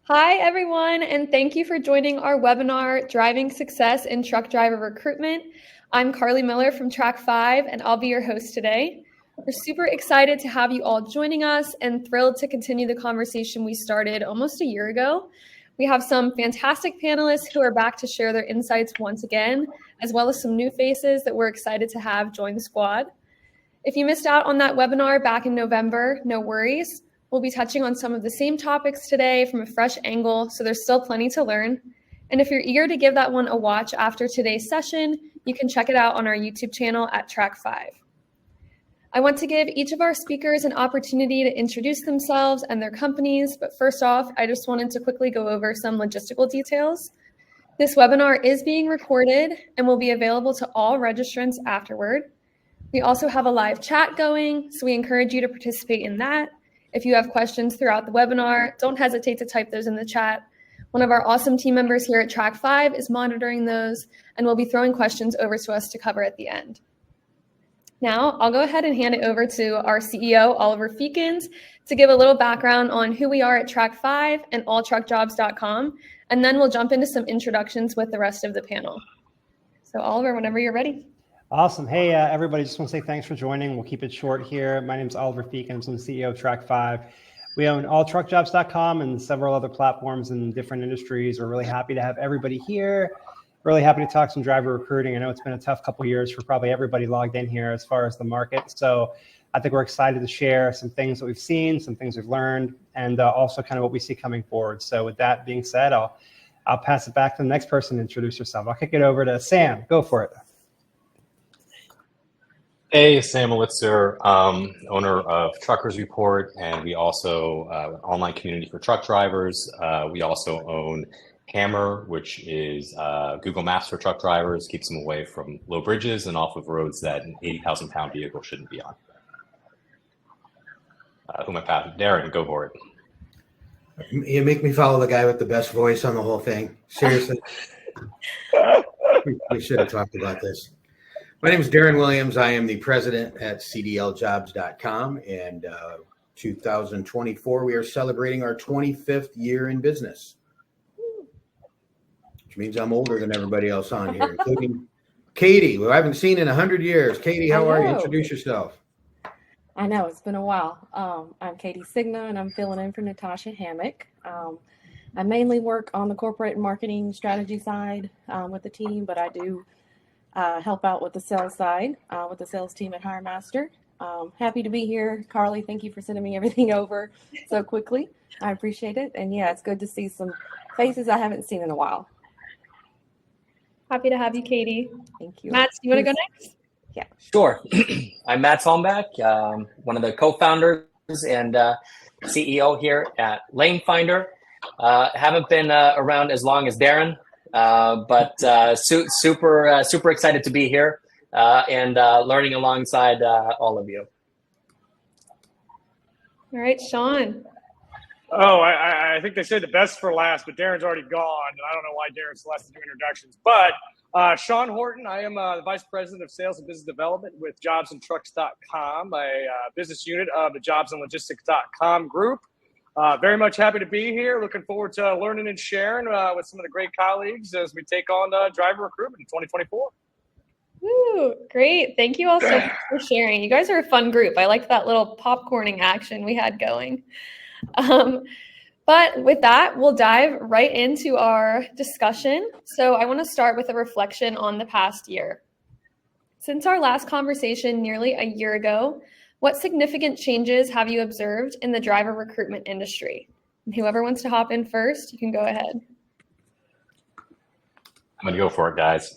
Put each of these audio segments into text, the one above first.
Hi, everyone, and thank you for joining our webinar, Driving Success in Truck Driver Recruitment. I'm Carly Miller from Track 5, and I'll be your host today. We're super excited to have you all joining us and thrilled to continue the conversation we started almost a year ago. We have some fantastic panelists who are back to share their insights once again, as well as some new faces that we're excited to have join the squad. If you missed out on that webinar back in November, no worries. We'll be touching on some of the same topics today from a fresh angle, so there's still plenty to learn. And if you're eager to give that one a watch after today's session, you can check it out on our YouTube channel at Track 5. I want to give each of our speakers an opportunity to introduce themselves and their companies, but first off, I just wanted to quickly go over some logistical details. This webinar is being recorded and will be available to all registrants afterward. We also have a live chat going, so we encourage you to participate in that. If you have questions throughout the webinar, don't hesitate to type those in the chat. One of our awesome team members here at Track 5 is monitoring those, and we'll be throwing questions over to us to cover at the end. Now, I'll go ahead and hand it over to our CEO, Oliver Feakins, to give a little background on who we are at Track 5 and alltruckjobs.com, and then we'll jump into some introductions with the rest of the panel. So Oliver, whenever you're ready. Awesome. Hey, everybody, just want to say thanks for joining. We'll keep it short here. My name is Oliver Feakins. I'm the CEO of Track 5. We own alltruckjobs.com and several other platforms in different industries. We're really happy to have everybody here. Really happy to talk some driver recruiting. I know it's been a tough couple of years for probably everybody logged in here as far as the market. So I think we're excited to share some things that we've seen, some things we've learned, and also kind of what we see coming forward. So with that being said, I'll pass it back to the next person to introduce yourself. I'll kick it over to Sam. Go for it. Hey, Sam Elitzer, owner of TruckersReport, and we also an online community for truck drivers. We also own Hammer, which is Google Maps for truck drivers, keeps them away from low bridges and off of roads that an 80,000 pound vehicle shouldn't be on. Who am I passing? Darin, go for it. You make me follow the guy with the best voice on the whole thing. Seriously. We should have talked about this. My name is Darin Williams. I am the president at cdljobs.com, and 2024, we are celebrating our 25th year in business, which means I'm older than everybody else on here, including Katie, who I haven't seen in 100 years. Katie, how are you? Introduce yourself. I know, it's been a while. I'm Katie Signa, and I'm filling in for Natasha Hammock. I mainly work on the corporate marketing strategy side with the team, but I do help out with the sales side, with the sales team at Hiremaster. Happy to be here. Carly, thank you for sending me everything over so quickly. I appreciate it. And yeah, it's good to see some faces I haven't seen in a while. Happy to have you, Katie. Thank you. Matt, do you want to go next? Yeah. Sure. I'm Matt Holmbäck, one of the co-founders and CEO here at Lanefinder. Haven't been around as long as Darin, but super excited to be here and learning alongside all of you. All right, Sean. Oh, I think they said the best for last, but Darin's already gone. I don't know why Darin's last to do introductions. But Sean Horton, I am the Vice President of Sales and Business Development with jobsandtrucks.com, a business unit of the jobsandlogistics.com group. Very much happy to be here. Looking forward to learning and sharing with some of the great colleagues as we take on driver recruitment in 2024. Woo, great. Thank you all so much for sharing. You guys are a fun group. I liked that little popcorning action we had going. But with that, we'll dive right into our discussion. So I want to start with a reflection on the past year. Since our last conversation nearly a year ago, what significant changes have you observed in the driver recruitment industry? And whoever wants to hop in first, you can go ahead. I'm going to go for it, guys.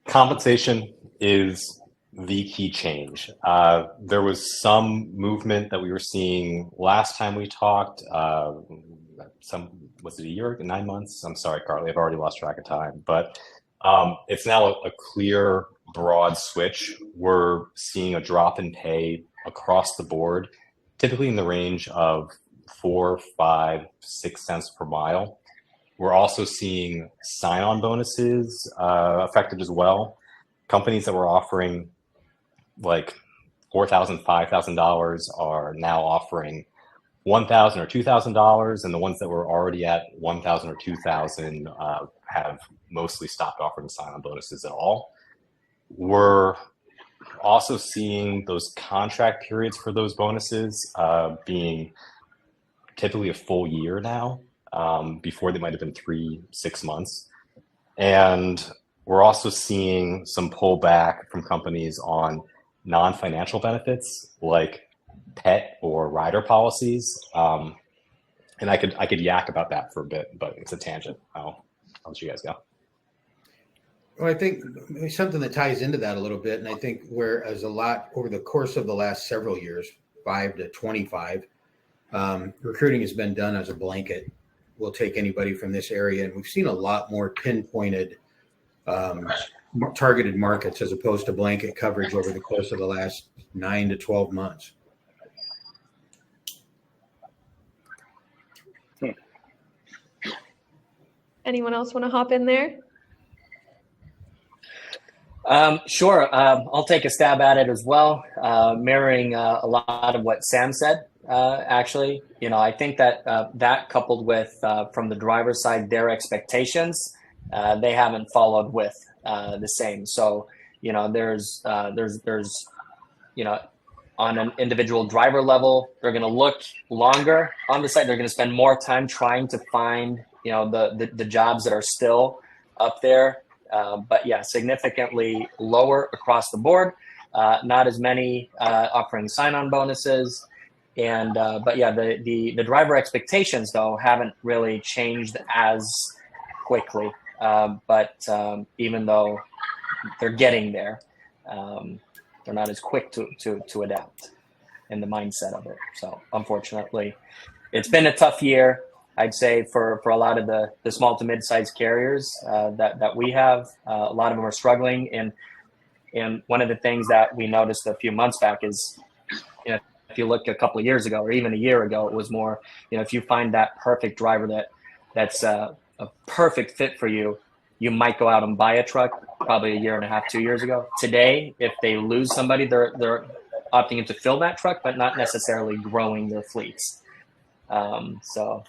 Compensation is the key change. There was some movement that we were seeing last time we talked. Was it a year, 9 months? I'm sorry, Carly, I've already lost track of time. But it's now a clear, broad switch. We're seeing a drop in pay across the board, typically in the range of 4, 5, 6 cents per mile. We're also seeing sign-on bonuses affected as well. Companies that were offering like $4,000, $5,000 are now offering $1,000 or $2,000, and the ones that were already at $1,000 or $2,000 have mostly stopped offering sign-on bonuses at all. We're also seeing those contract periods for those bonuses being typically a full year now. Before they might have been 3-6 months. And we're also seeing some pullback from companies on non-financial benefits like pet or rider policies. And I could yak about that for a bit, but it's a tangent. I'll let you guys go. Well, I think something that ties into that a little bit, and I think whereas a lot over the course of the last several years, 5 to 25, recruiting has been done as a blanket. We'll take anybody from this area, and we've seen a lot more pinpointed, targeted markets as opposed to blanket coverage over the course of the last 9 to 12 months. Anyone else want to hop in there? Sure. I'll take a stab at it as well, mirroring a lot of what Sam said. Actually, I think that that coupled with from the driver's side, their expectations, they haven't followed with the same. So, there's on an individual driver level, they're going to look longer on the site. They're going to spend more time trying to find, the jobs that are still up there. But yeah, significantly lower across the board. Not as many offering sign-on bonuses. And but yeah, the driver expectations though haven't really changed as quickly. But even though they're getting there, they're not as quick to adapt in the mindset of it. So unfortunately, it's been a tough year, I'd say, for a lot of the small to mid-sized carriers that we have. A lot of them are struggling, and one of the things that we noticed a few months back is, if you look a couple of years ago or even a year ago, it was more, if you find that perfect driver that's a perfect fit for you, you might go out and buy a truck probably a year and a half, 2 years ago. Today, if they lose somebody, they're opting to fill that truck, but not necessarily growing their fleets. So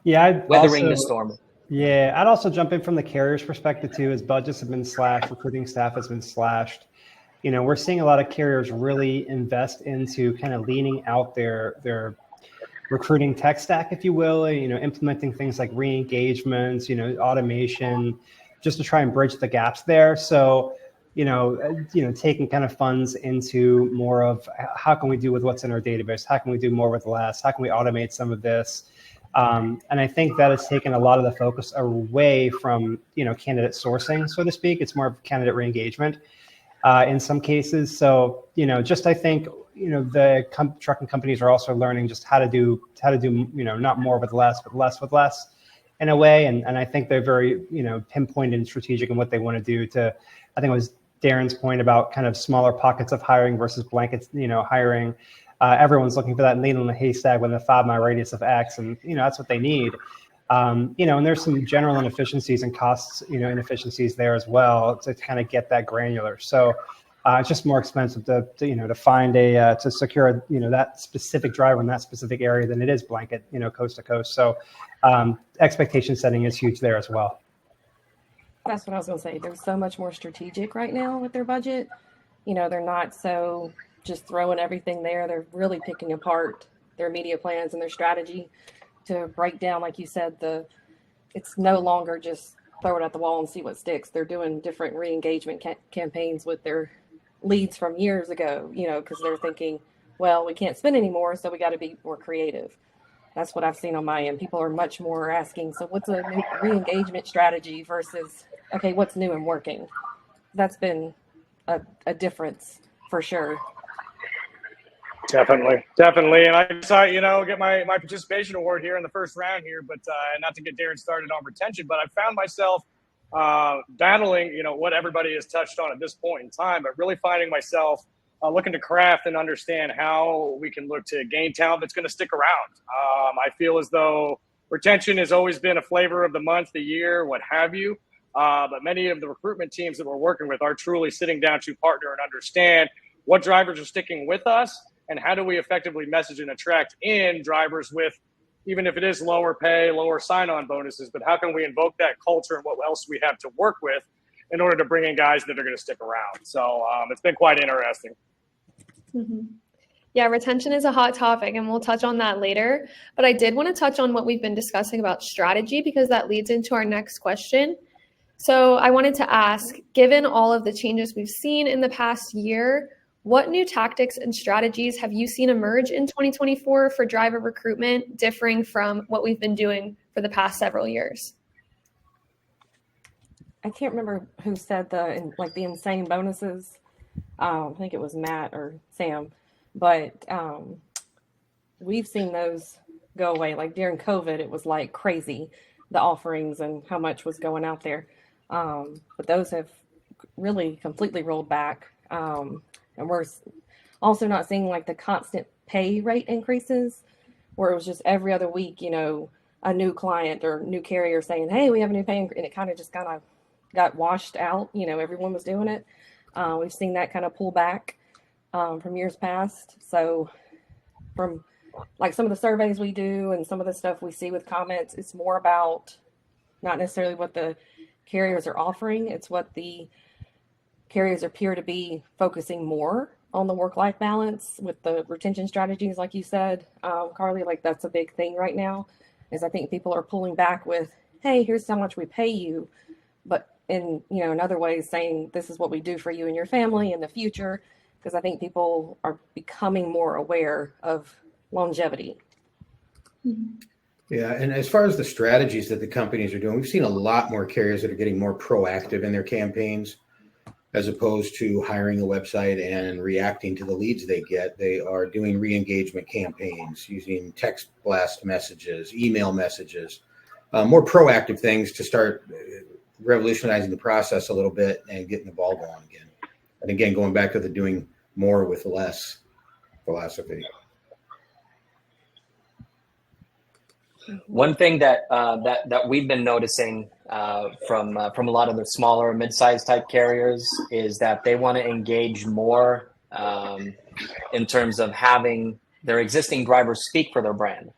yeah, weathering the storm. Yeah, I'd also jump in from the carrier's perspective too, as budgets have been slashed, recruiting staff has been slashed. We're seeing a lot of carriers really invest into kind of leaning out their recruiting tech stack, if you will, implementing things like re-engagements, automation, just to try and bridge the gaps there. So, taking kind of funds into more of how can we do with what's in our database? How can we do more with less? How can we automate some of this? And I think that has taken a lot of the focus away from, candidate sourcing, so to speak. It's more of candidate re-engagement in some cases. So, I think, the trucking companies are also learning just how to do, not more with less, but less with less in a way. And I think they're very, pinpointed and strategic in what they want to do to, I think it was Darin's point about kind of smaller pockets of hiring versus blankets, hiring. Everyone's looking for that needle in the haystack with a 5-mile radius of X, and that's what they need. And there's some general inefficiencies and costs, inefficiencies there as well to kind of get that granular. So it's just more expensive to find to secure that specific driver in that specific area than it is blanket, coast to coast. So expectation setting is huge there as well. That's what I was going to say. They're so much more strategic right now with their budget. They're not so just throwing everything there. They're really picking apart their media plans and their strategy to break down, like you said, it's no longer just throw it at the wall and see what sticks. They're doing different re-engagement campaigns with their leads from years ago, because they're thinking, well, we can't spend anymore, so we got to be more creative. That's what I've seen on my end. People are much more asking, so what's a new re-engagement strategy versus, okay, what's new and working? That's been a difference for sure. Definitely. And I saw, get my participation award here in the first round here, but not to get Darin started on retention, but I found myself battling, what everybody has touched on at this point in time, but really finding myself looking to craft and understand how we can look to gain talent that's going to stick around. I feel as though retention has always been a flavor of the month, the year, what have you. But many of the recruitment teams that we're working with are truly sitting down to partner and understand what drivers are sticking with us and how do we effectively message and attract in drivers with, even if it is lower pay, lower sign-on bonuses, but how can we invoke that culture and what else we have to work with in order to bring in guys that are going to stick around. So it's been quite interesting. Mm-hmm. Yeah, retention is a hot topic, and we'll touch on that later. But I did want to touch on what we've been discussing about strategy, because that leads into our next question. So I wanted to ask, given all of the changes we've seen in the past year, what new tactics and strategies have you seen emerge in 2024 for driver recruitment, differing from what we've been doing for the past several years? I can't remember who said the insane bonuses. I think it was Matt or Sam. But we've seen those go away. Like during COVID, it was like crazy, the offerings and how much was going out there. But those have really completely rolled back. And we're also not seeing like the constant pay rate increases, where it was just every other week, a new client or new carrier saying, hey, we have a new pay increase. And it kind of got washed out. Everyone was doing it. We've seen that kind of pull back from years past. So from like some of the surveys we do and some of the stuff we see with comments, it's more about not necessarily what the carriers are offering. It's what the carriers appear to be focusing more on the work-life balance with the retention strategies, like you said, Carly, like that's a big thing right now, is I think people are pulling back with, hey, here's how much we pay you. But in other ways saying, this is what we do for you and your family in the future. Because I think people are becoming more aware of longevity. Yeah, and as far as the strategies that the companies are doing, we've seen a lot more carriers that are getting more proactive in their campaigns, as opposed to hiring a website and reacting to the leads they get. They are doing re-engagement campaigns, using text blast messages, email messages, more proactive things to start revolutionizing the process a little bit and getting the ball going again. And again, going back to the doing more with less philosophy. One thing that we've been noticing from a lot of the smaller mid-sized type carriers is that they want to engage more in terms of having their existing drivers speak for their brand.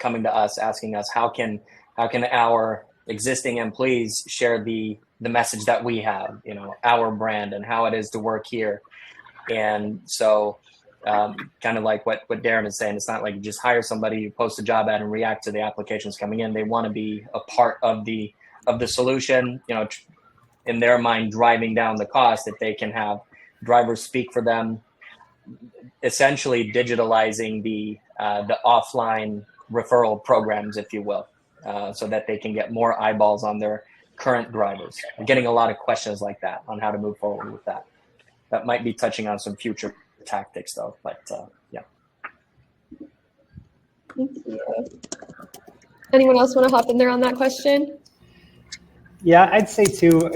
Coming to us, asking us how can our existing employees share the message that we have, our brand and how it is to work here. And so kind of like what Darin is saying, it's not like you just hire somebody, you post a job ad and react to the applications coming in. They want to be a part of the solution, in their mind, driving down the cost, that they can have drivers speak for them, essentially digitalizing the offline referral programs, if you will, so that they can get more eyeballs on their current drivers. I'm getting a lot of questions like that on how to move forward with that. That might be touching on some future tactics, though. But yeah. Thank you. Anyone else want to hop in there on that question? Yeah, I'd say too,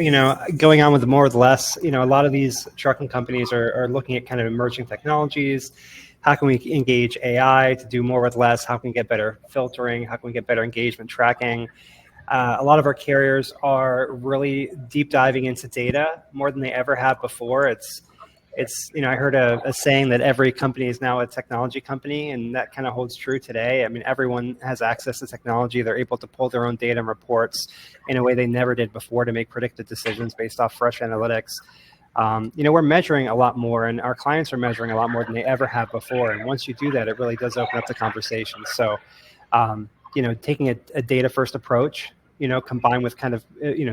going on with the more with less, a lot of these trucking companies are looking at kind of emerging technologies. How can we engage AI to do more with less? How can we get better filtering? How can we get better engagement tracking? A lot of our carriers are really deep diving into data more than they ever have before. It's I heard a saying that every company is now a technology company, and that kind of holds true today. I mean, everyone has access to technology. They're able to pull their own data and reports in a way they never did before to make predictive decisions based off fresh analytics. We're measuring a lot more, and our clients are measuring a lot more than they ever have before. And once you do that, it really does open up the conversation. So, taking a data-first approach, combined with kind of,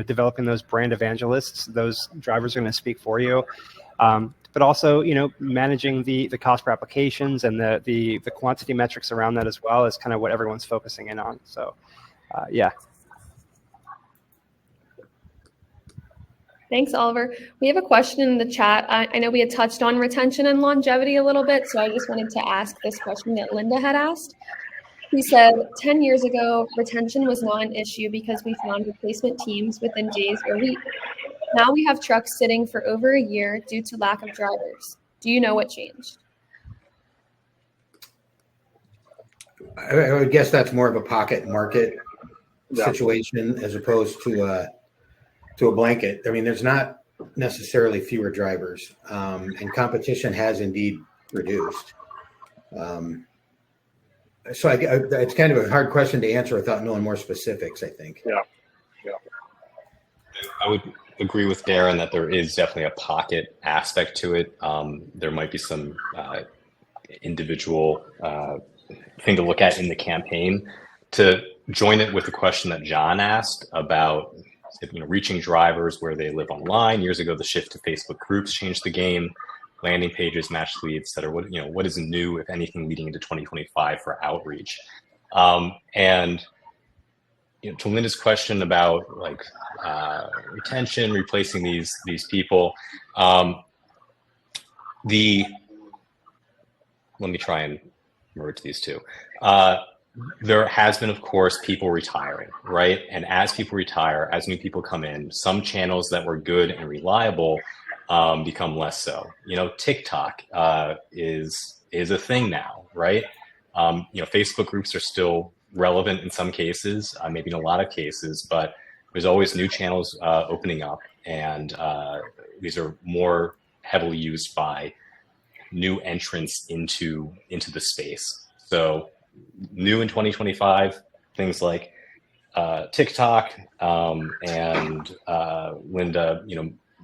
developing those brand evangelists, those drivers are going to speak for you. But also, managing the cost per applications and the quantity metrics around that as well is kind of what everyone's focusing in on. So, yeah. Thanks, Oliver. We have a question in the chat. I know we had touched on retention and longevity a little bit, so I just wanted to ask this question that Linda had asked. He said, 10 years ago, retention was not an issue because we found replacement teams within days or weeks. Now we have trucks sitting for over a year due to lack of drivers. Do you know what changed? I would guess that's more of a pocket market situation as opposed to a blanket. I mean, there's not necessarily fewer drivers, and competition has indeed reduced. So it's kind of a hard question to answer without knowing more specifics, I think. Yeah. I would agree with Darin that there is definitely a pocket aspect to it. There might be some individual thing to look at in the campaign. To join it with the question that John asked about reaching drivers where they live online. Years ago, the shift to Facebook groups changed the game. Landing pages, match leads, et cetera. What is new, if anything, leading into 2025 for outreach? And to Linda's question about retention, replacing these people, let me try and merge these two. There has been, of course, people retiring, right? And as people retire, as new people come in, some channels that were good and reliable become less so. TikTok is a thing now, right? Facebook groups are still relevant in some cases, maybe in a lot of cases, but there's always new channels opening up, and these are more heavily used by new entrants into the space. So new in 2025, things like TikTok, and Linda,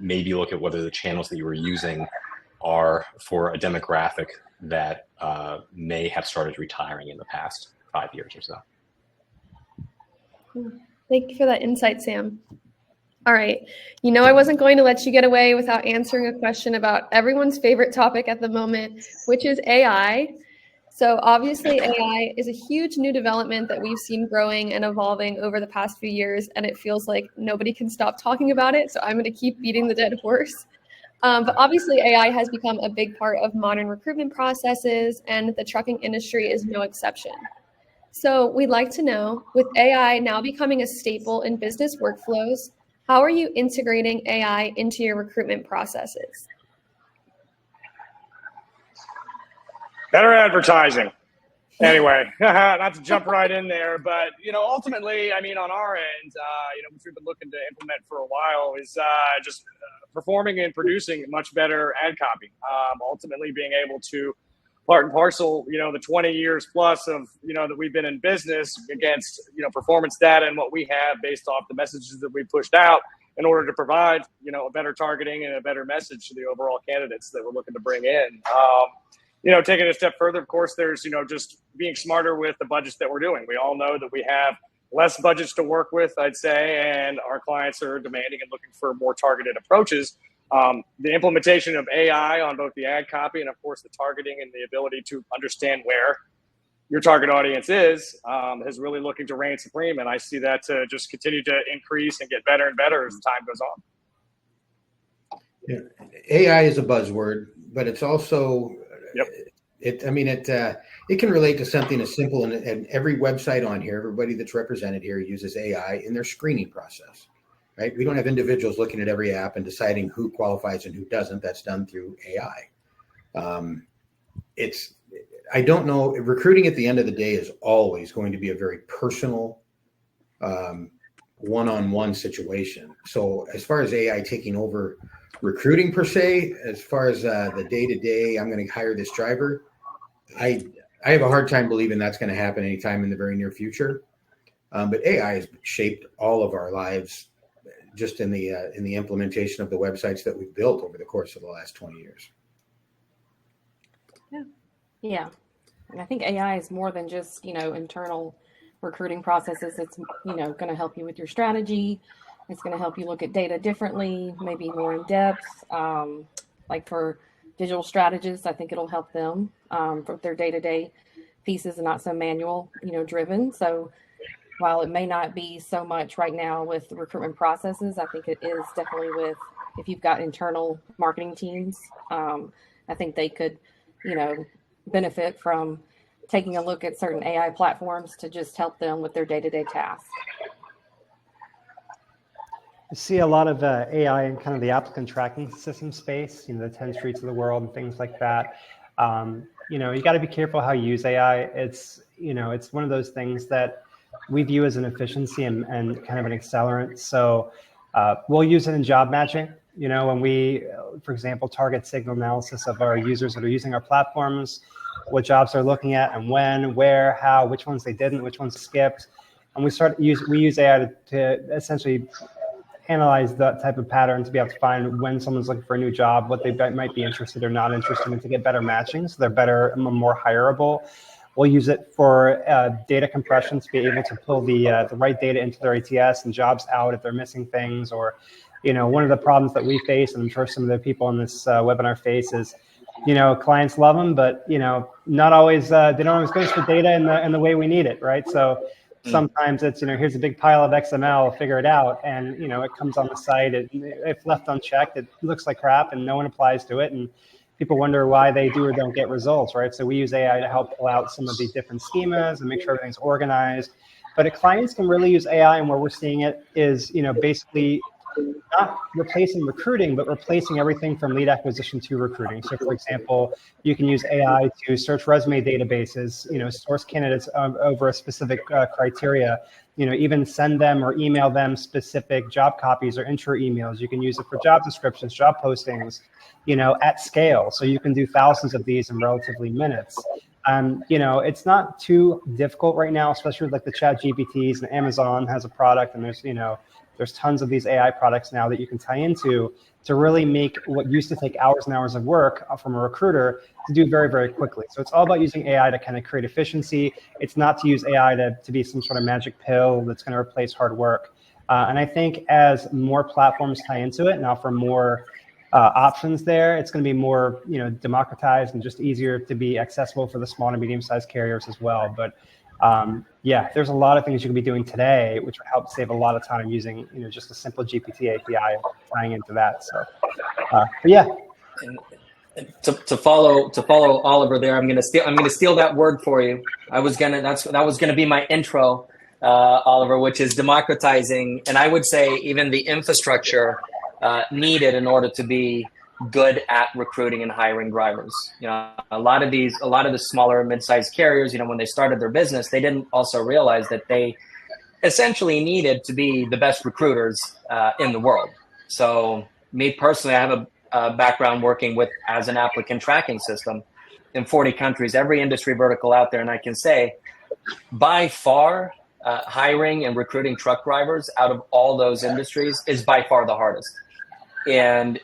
maybe look at whether the channels that you were using are for a demographic that may have started retiring in the past 5 years or so. Thank you for that insight, Sam. All right. I wasn't going to let you get away without answering a question about everyone's favorite topic at the moment, which is AI. So obviously AI is a huge new development that we've seen growing and evolving over the past few years, and it feels like nobody can stop talking about it. So I'm going to keep beating the dead horse. But obviously AI has become a big part of modern recruitment processes, and the trucking industry is no exception. So we'd like to know, with AI now becoming a staple in business workflows, how are you integrating AI into your recruitment processes? Better advertising. Anyway, not to jump right in there, but ultimately, on our end, which we've been looking to implement for a while, is just performing and producing much better ad copy. Ultimately, being able to part and parcel, the 20 years plus of that we've been in business against performance data and what we have based off the messages that we pushed out in order to provide a better targeting and a better message to the overall candidates that we're looking to bring in. Taking a step further, of course, there's, just being smarter with the budgets that we're doing. We all know that we have less budgets to work with, I'd say, and our clients are demanding and looking for more targeted approaches. The implementation of AI on both the ad copy and, of course, the targeting and the ability to understand where your target audience is really looking to reign supreme. And I see that to just continue to increase and get better and better as time goes on. Yeah. AI is a buzzword, but it's also... Yep. It can relate to something as simple, and every website on here, everybody that's represented here uses AI in their screening process, right? We don't have individuals looking at every app and deciding who qualifies and who doesn't. That's done through AI. I don't know. Recruiting at the end of the day is always going to be a very personal, one-on-one situation. So as far as AI taking over recruiting per se, as far as the day-to-day, I'm going to hire this driver, I have a hard time believing that's going to happen anytime in the very near future. But AI has shaped all of our lives just in the implementation of the websites that we've built over the course of the last 20 years. Yeah. And I think AI is more than just, internal recruiting processes. It's, going to help you with your strategy. It's going to help you look at data differently, maybe more in depth. Like for digital strategists, I think it'll help them for their day-to-day pieces and not so manual, driven. So while it may not be so much right now with the recruitment processes, I think it is definitely with, if you've got internal marketing teams, I think they could, benefit from taking a look at certain AI platforms to just help them with their day-to-day tasks. I see a lot of AI in kind of the applicant tracking system space, the 10 Streets of the world and things like that. You got to be careful how you use AI. It's one of those things that we view as an efficiency and kind of an accelerant. So we'll use it in job matching. When we, for example, target signal analysis of our users that are using our platforms, what jobs they're looking at and when, where, how, which ones they didn't, which ones skipped. And we use AI to essentially analyze that type of pattern to be able to find when someone's looking for a new job, what they might be interested or not interested in, to get better matching, so they're better, more hireable. We'll use it for data compression to be able to pull the right data into their ATS and jobs out if they're missing things. Or, one of the problems that we face, and I'm sure some of the people in this webinar face, is, clients love them, but not always. They don't always give us the data in the way we need it, right? So sometimes it's, here's a big pile of XML, figure it out, and it comes on the site. If left unchecked, it looks like crap, and no one applies to it, and people wonder why they do or don't get results, right? So we use AI to help pull out some of these different schemas and make sure everything's organized. But clients can really use AI, and where we're seeing it is, basically not replacing recruiting, but replacing everything from lead acquisition to recruiting. So, for example, you can use AI to search resume databases, source candidates over a specific criteria, even send them or email them specific job copies or intro emails. You can use it for job descriptions, job postings, at scale. So you can do thousands of these in relatively minutes. It's not too difficult right now, especially with like the chat GPTs, and Amazon has a product, and there's tons of these AI products now that you can tie into to really make what used to take hours and hours of work from a recruiter to do very, very quickly. So it's all about using AI to kind of create efficiency. It's not to use AI to be some sort of magic pill that's going to replace hard work. And I think as more platforms tie into it and offer more options there, it's going to be more, democratized and just easier to be accessible for the small and medium-sized carriers as well. But there's a lot of things you can be doing today, which would help save a lot of time using, just a simple GPT API and tying into that. So, To follow Oliver there, I'm gonna steal that word for you. That was gonna be my intro, Oliver, which is democratizing, and I would say even the infrastructure needed in order to be good at recruiting and hiring drivers. A lot of the smaller mid-sized carriers, when they started their business, they didn't also realize that they essentially needed to be the best recruiters in the world. So me personally, I have a background working as an applicant tracking system in 40 countries, every industry vertical out there. And I can say by far, hiring and recruiting truck drivers out of all those industries is by far the hardest. And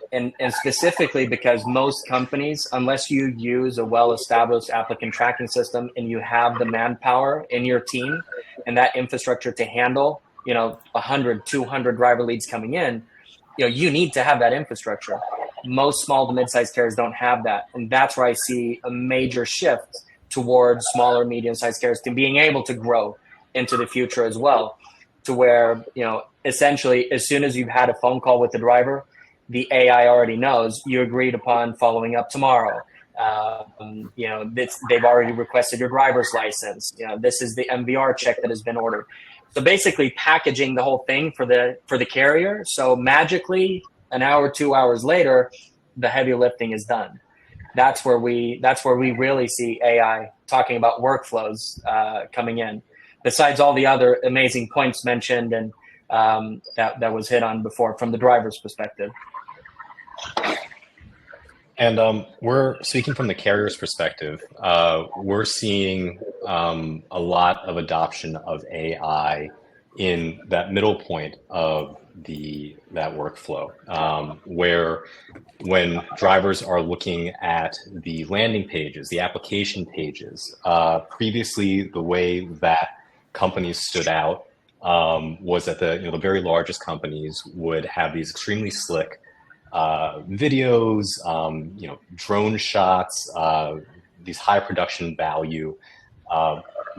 specifically because most companies, unless you use a well-established applicant tracking system and you have the manpower in your team and that infrastructure to handle, 100, 200 driver leads coming in, you need to have that infrastructure. Most small to mid-sized carriers don't have that. And that's where I see a major shift towards smaller, medium-sized carriers to being able to grow into the future as well, to where, essentially as soon as you've had a phone call with the driver, the AI already knows you agreed upon following up tomorrow. They've already requested your driver's license. This is the MVR check that has been ordered. So basically packaging the whole thing for the carrier. So magically, an hour, 2 hours later, the heavy lifting is done. That's where we really see AI talking about workflows coming in. Besides all the other amazing points mentioned and that was hit on before from the driver's perspective. And we're speaking from the carrier's perspective. We're seeing a lot of adoption of AI in that middle point of that workflow, where when drivers are looking at the landing pages, the application pages, previously the way that companies stood out was that the very largest companies would have these extremely slick videos, drone shots, these high production value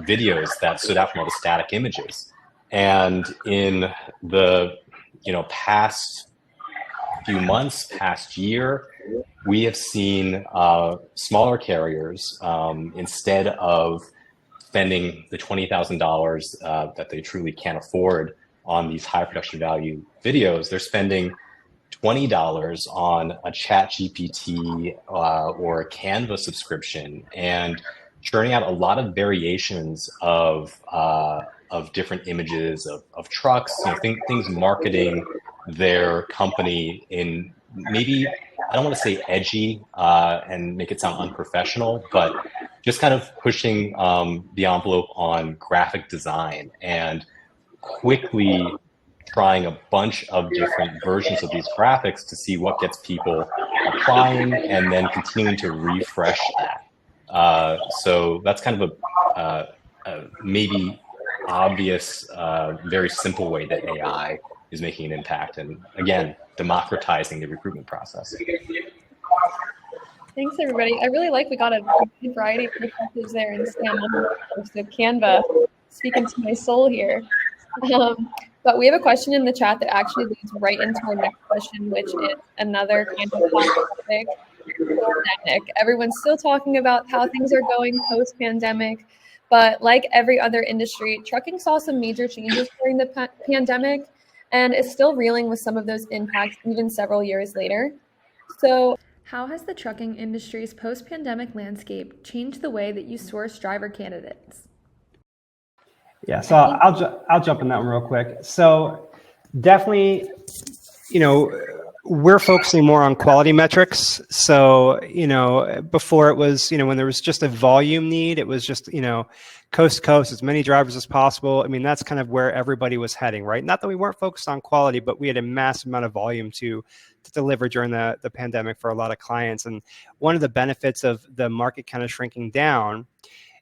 videos that stood out from all the static images. And in the past few months, past year, we have seen smaller carriers, instead of spending the $20,000 that they truly can't afford on these high production value videos, they're spending $20 on a chat GPT or a Canva subscription and churning out a lot of variations of different images of trucks, things marketing their company in maybe, I don't want to say edgy and make it sound unprofessional, but just kind of pushing the envelope on graphic design and quickly trying a bunch of different versions of these graphics to see what gets people applying and then continuing to refresh that. So that's kind of a maybe obvious, very simple way that AI is making an impact. And again, democratizing the recruitment process. Thanks, everybody. I really like we got a variety of perspectives there, and Sam, so Canva speaking to my soul here. But we have a question in the chat that actually leads right into our next question, which is another kind of hot topic, pandemic. Everyone's still talking about how things are going post-pandemic, but like every other industry, trucking saw some major changes during the pandemic and is still reeling with some of those impacts even several years later. So how has the trucking industry's post-pandemic landscape changed the way that you source driver candidates? Yeah, so I'll jump in that one real quick. So definitely, we're focusing more on quality metrics. So, before it was, when there was just a volume need, it was just, coast to coast, as many drivers as possible. I mean, that's kind of where everybody was heading, right? Not that we weren't focused on quality, but we had a massive amount of volume to deliver during the pandemic for a lot of clients. And one of the benefits of the market kind of shrinking down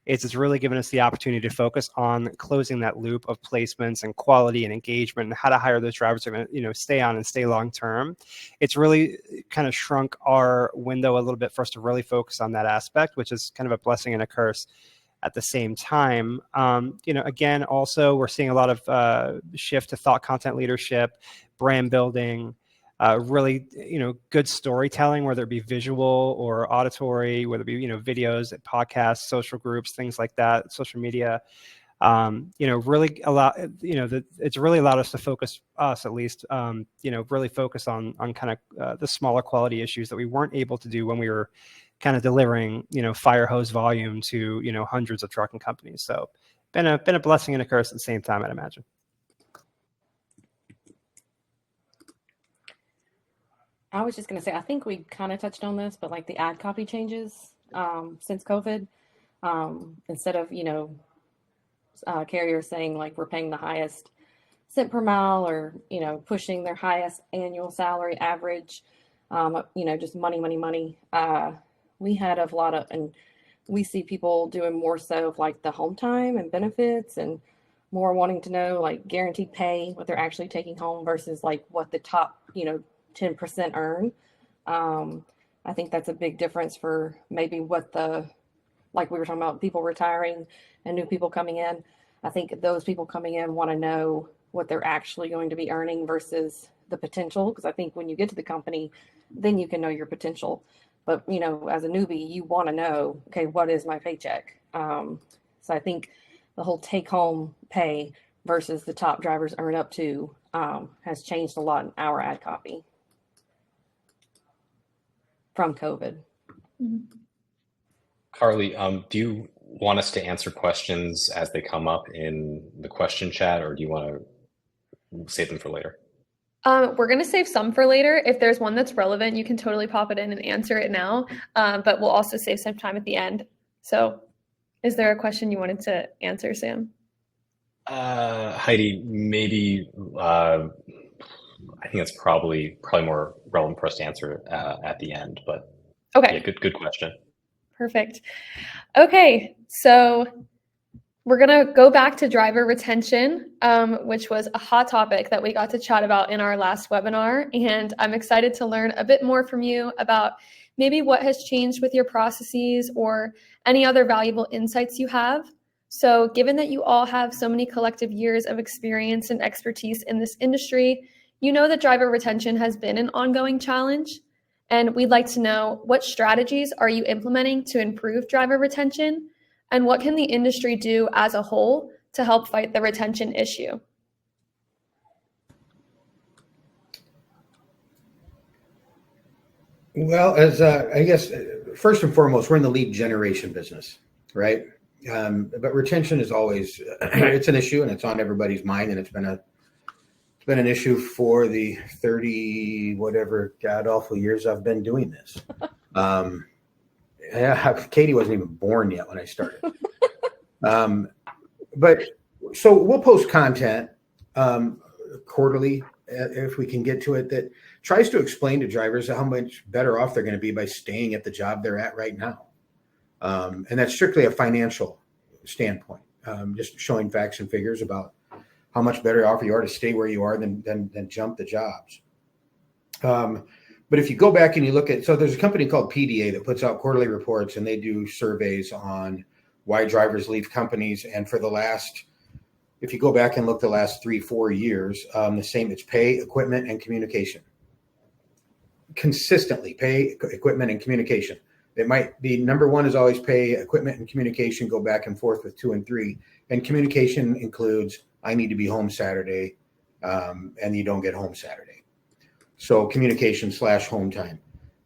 is it's really given us the opportunity to focus on closing that loop of placements and quality and engagement and how to hire those drivers that are going to, stay on and stay long term. It's really kind of shrunk our window a little bit for us to really focus on that aspect, which is kind of a blessing and a curse at the same time. Again, also we're seeing a lot of shift to thought content leadership, brand building, really, good storytelling, whether it be visual or auditory, whether it be, videos, podcasts, social groups, things like that, social media, really it's really allowed us to focus, us at least, really focus on kind of the smaller quality issues that we weren't able to do when we were kind of delivering, fire hose volume to, hundreds of trucking companies. So been a blessing and a curse at the same time, I'd imagine. I was just going to say, I think we kind of touched on this, but like the ad copy changes since COVID, instead of, carriers saying like we're paying the highest cent per mile or, pushing their highest annual salary average, just money. We had a lot of, and we see people doing more so of like the home time and benefits and more wanting to know like guaranteed pay, what they're actually taking home versus like what the top, 10% earn. I think that's a big difference for maybe what like we were talking about people retiring and new people coming in. I think those people coming in want to know what they're actually going to be earning versus the potential. Because I think when you get to the company, then you can know your potential. But, as a newbie, you want to know, okay, what is my paycheck? So I think the whole take home pay versus the top drivers earn up to has changed a lot in our ad copy from COVID. Carly, do you want us to answer questions as they come up in the question chat, or do you want to save them for later? We're going to save some for later. If there's one that's relevant, you can totally pop it in and answer it now, but we'll also save some time at the end. So is there a question you wanted to answer, Sam? Heidi, maybe I think it's probably more relevant for us to answer at the end, but okay. Yeah, good question. Perfect. Okay, so we're going to go back to driver retention, which was a hot topic that we got to chat about in our last webinar. And I'm excited to learn a bit more from you about maybe what has changed with your processes or any other valuable insights you have. So given that you all have so many collective years of experience and expertise in this industry, you know that driver retention has been an ongoing challenge. And we'd like to know, what strategies are you implementing to improve driver retention? And what can the industry do as a whole to help fight the retention issue? Well, as I guess, first and foremost, we're in the lead generation business, right? But retention is always, it's an issue and it's on everybody's mind, and it's been been an issue for the 30 whatever god awful years I've been doing this. Katie wasn't even born yet when I started. But so we'll post content quarterly if we can get to it that tries to explain to drivers how much better off they're going to be by staying at the job they're at right now. And that's strictly a financial standpoint, just showing facts and figures about how much better off you are to stay where you are than jump the jobs. But if you go back and you look at, so there's a company called PDA that puts out quarterly reports, and they do surveys on why drivers leave companies. And for the last, if you go back and look the last 3-4 years, the same, it's pay, equipment, and communication. Consistently, pay, equipment, and communication. It might be number one is always pay, equipment, and communication go back and forth with 2 and 3. And communication includes, I need to be home Saturday, and you don't get home Saturday. So communication / home time.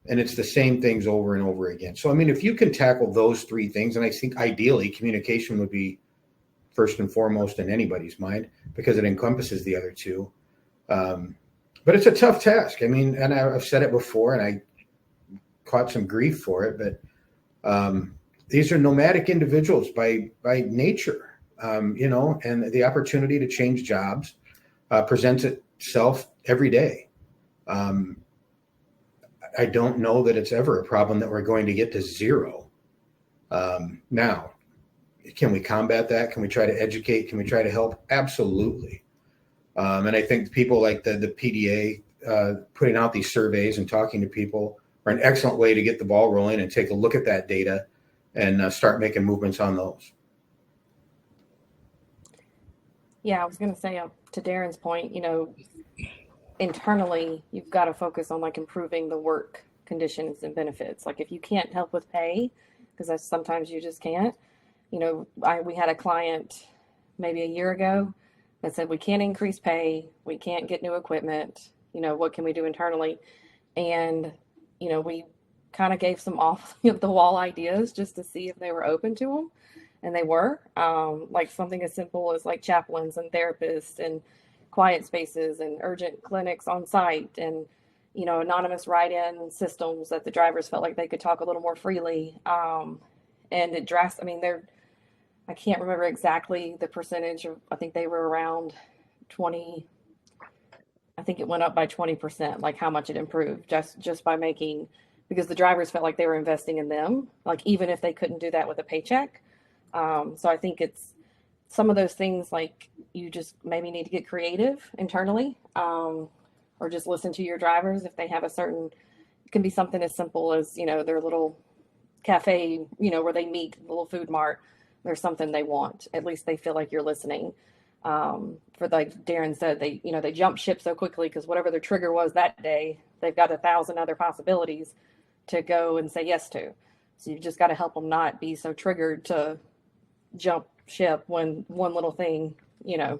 And it's the same things over and over again. So, I mean, if you can tackle those 3 things, and I think ideally communication would be first and foremost in anybody's mind because it encompasses the other 2. But it's a tough task. I mean, and I've said it before, and I caught some grief for it, but these are nomadic individuals by nature, you know, and the opportunity to change jobs presents itself every day. I don't know that it's ever a problem that we're going to get to 0. Now, can we combat that? Can we try to educate? Can we try to help? Absolutely. And I think people like the PDA putting out these surveys and talking to people are an excellent way to get the ball rolling and take a look at that data and start making movements on those. Yeah, I was going to say to Darin's point, you know, internally, you've got to focus on like improving the work conditions and benefits. Like if you can't help with pay, because sometimes you just can't, you know, we had a client maybe a year ago that said, we can't increase pay. We can't get new equipment. You know, what can we do internally? And, you know, we kind of gave some off the wall ideas just to see if they were open to them. And they were, like something as simple as like chaplains and therapists and quiet spaces and urgent clinics on site and, you know, anonymous write-in systems that the drivers felt like they could talk a little more freely. And it I mean, I can't remember exactly the percentage of, I think they were around 20, I think it went up by 20%, like how much it improved just by making, because the drivers felt like they were investing in them, like even if they couldn't do that with a paycheck. So I think it's some of those things, like you just maybe need to get creative internally, or just listen to your drivers. If they have it can be something as simple as, you know, their little cafe, you know, where they meet, the little food mart, there's something they want. At least they feel like you're listening. For like Darin said, they jump ship so quickly because whatever their trigger was that day, they've got 1,000 other possibilities to go and say yes to. So you've just got to help them not be so triggered to jump ship when one little thing, you know,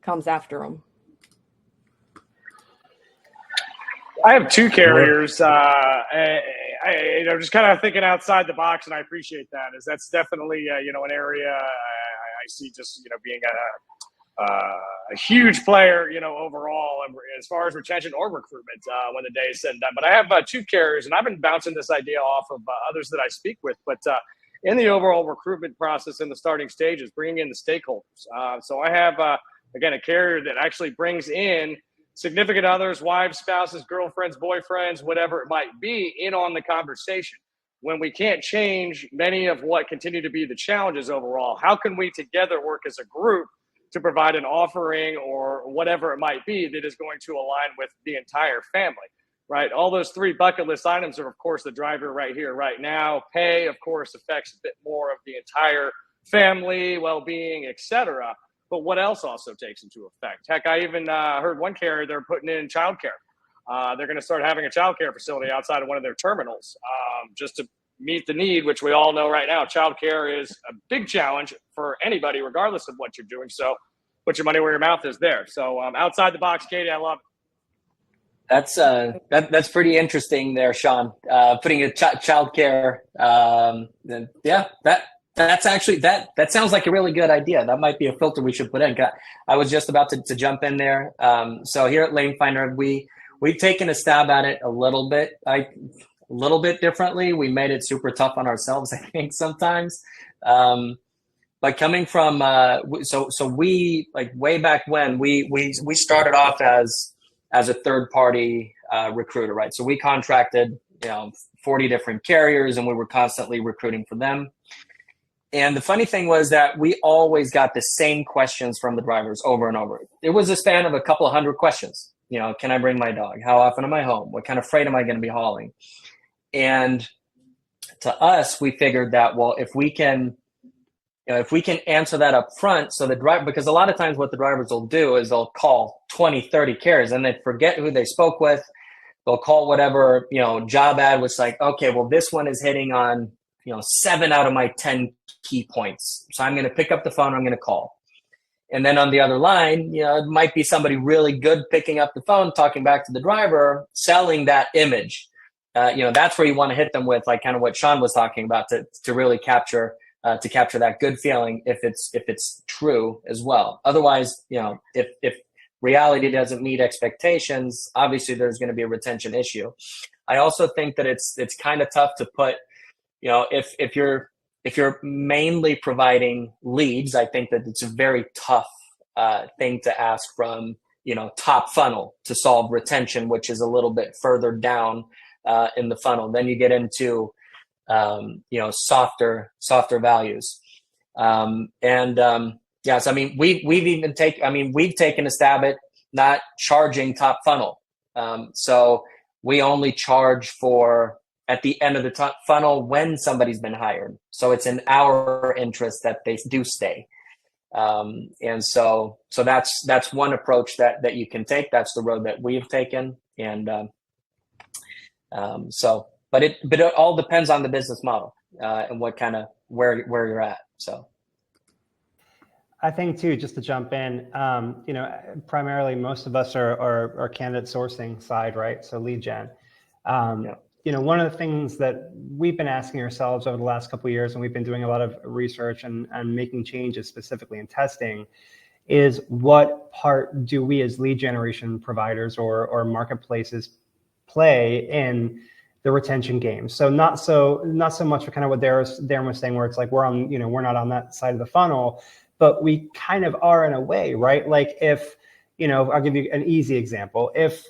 comes after them. I have 2 carriers. I'm just kind of thinking outside the box, and I appreciate that. That's definitely you know, an area I see just, you know, being a huge player, you know, overall as far as retention or recruitment when the day is said and done. But I have 2 carriers, and I've been bouncing this idea off of others that I speak with. But in the overall recruitment process in the starting stages, bringing in the stakeholders. So I have again a carrier that actually brings in significant others, wives, spouses, girlfriends, boyfriends, whatever it might be, in on the conversation. When we can't change many of what continue to be the challenges overall, how can we together work as a group to provide an offering or whatever it might be that is going to align with the entire family, right? All those 3 bucket list items are, of course, the driver right here, right now. Pay, of course, affects a bit more of the entire family, well-being, etc. But what else also takes into effect? Heck, I even heard one carrier, they're putting in childcare. They're going to start having a childcare facility outside of one of their terminals just to meet the need, which we all know right now. Childcare is a big challenge for anybody, regardless of what you're doing. So put your money where your mouth is there. So outside the box, Katie, I love it. That's pretty interesting there, Sean. Putting a childcare, yeah, That's actually that sounds like a really good idea. That might be a filter we should put in. I was just about to jump in there. So here at Lanefinder, we've taken a stab at it a little bit differently. We made it super tough on ourselves, I think, sometimes. But coming from so we, like, way back when we started off as a third party recruiter, right? So we contracted 40 different carriers, and we were constantly recruiting for them. And the funny thing was that we always got the same questions from the drivers over and over. It was a span of a couple of hundred questions. Can I bring my dog? How often am I home? What kind of freight am I going to be hauling? And to us, we figured that, well, if we can answer that up front, so the driver, because a lot of times what the drivers will do is they'll call 20, 30 carriers and they forget who they spoke with. They'll call whatever, job ad was like, okay, well, this one is hitting on, 7 out of my 10 key points. So I'm going to pick up the phone, I'm going to call. And then on the other line, it might be somebody really good picking up the phone, talking back to the driver, selling that image. That's where you want to hit them with, like, kind of what Sean was talking about, to really capture that good feeling, if it's true as well. Otherwise, if reality doesn't meet expectations, obviously there's going to be a retention issue. I also think that it's kind of tough to put, if you're mainly providing leads, I think that it's a very tough thing to ask from, top funnel to solve retention, which is a little bit further down in the funnel. Then you get into, softer values. Yes, I mean, we've taken a stab at not charging top funnel. So we only charge for at the end of the top funnel when somebody's been hired. So it's in our interest that they do stay. And so that's one approach that you can take. That's the road that we've taken. And but it all depends on the business model and what kind of where you're at. So I think too, just to jump in, primarily most of us are candidate sourcing side, right? So lead gen. One of the things that we've been asking ourselves over the last couple of years, and we've been doing a lot of research and making changes specifically in testing, is what part do we as lead generation providers or marketplaces play in the retention game? So not so much for kind of what Darin was saying, where it's like we're not on that side of the funnel, but we kind of are in a way, right? Like if, I'll give you an easy example. If,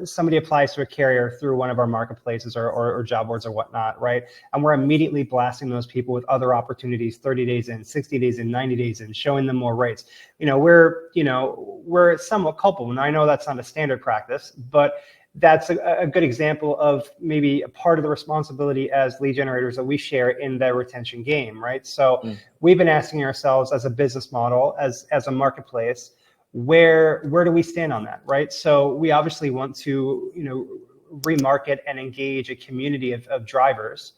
somebody applies to a carrier through one of our marketplaces or job boards or whatnot, right? And we're immediately blasting those people with other opportunities 30 days in, 60 days in, 90 days in, showing them more rates. We're somewhat culpable. And I know that's not a standard practice, but that's a good example of maybe a part of the responsibility as lead generators that we share in the retention game, right? So we've been asking ourselves as a business model, as a marketplace, where do we stand on that, right? So we obviously want to, remarket and engage a community of drivers.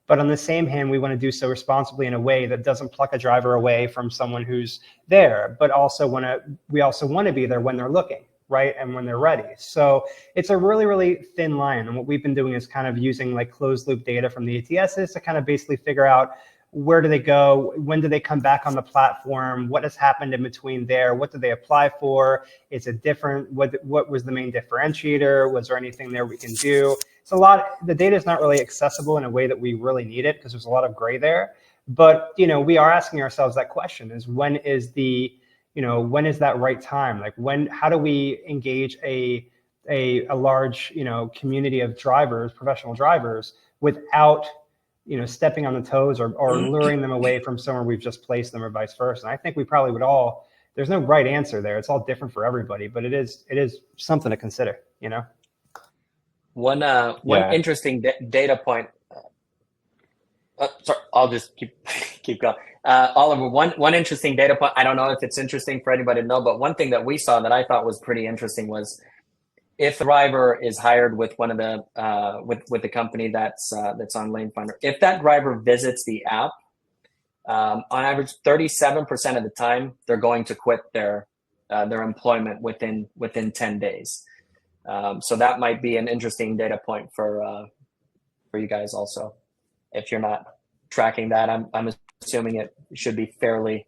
But on the same hand, we want to do so responsibly in a way that doesn't pluck a driver away from someone who's there, but we also want to be there when they're looking, right? And when they're ready. So it's a really, really thin line. And what we've been doing is kind of using like closed loop data from the ATSs to kind of basically figure out where do they go? When do they come back on the platform? What has happened in between there? What did they apply for? Is it different? What was the main differentiator? Was there anything there we can do? It's the data is not really accessible in a way that we really need it because there's a lot of gray there. But, we are asking ourselves that question is when is that right time? Like how do we engage a large, community of drivers, professional drivers without, stepping on the toes or luring them away from somewhere we've just placed them or vice versa. And I think we probably would there's no right answer there. It's all different for everybody, but it is something to consider, One interesting data point. Sorry, I'll just keep going. Oliver, one interesting data point. I don't know if it's interesting for anybody to know, but one thing that we saw that I thought was pretty interesting was if the driver is hired with one of the with the company that's on Lanefinder, if that driver visits the app, on average, 37% of the time they're going to quit their employment within 10 days. So that might be an interesting data point for you guys also, if you're not tracking that. I'm assuming it should be fairly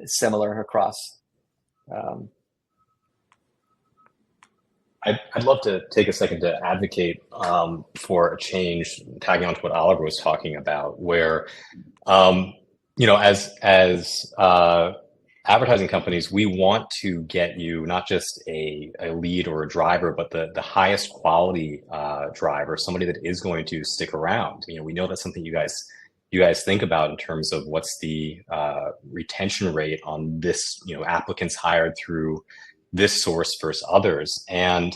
similar across. I'd love to take a second to advocate for a change, tagging on to what Oliver was talking about, where, as advertising companies, we want to get you not just a lead or a driver, but the highest quality driver, somebody that is going to stick around. We know that's something you guys think about in terms of what's the retention rate on this, applicants hired through this source versus others. And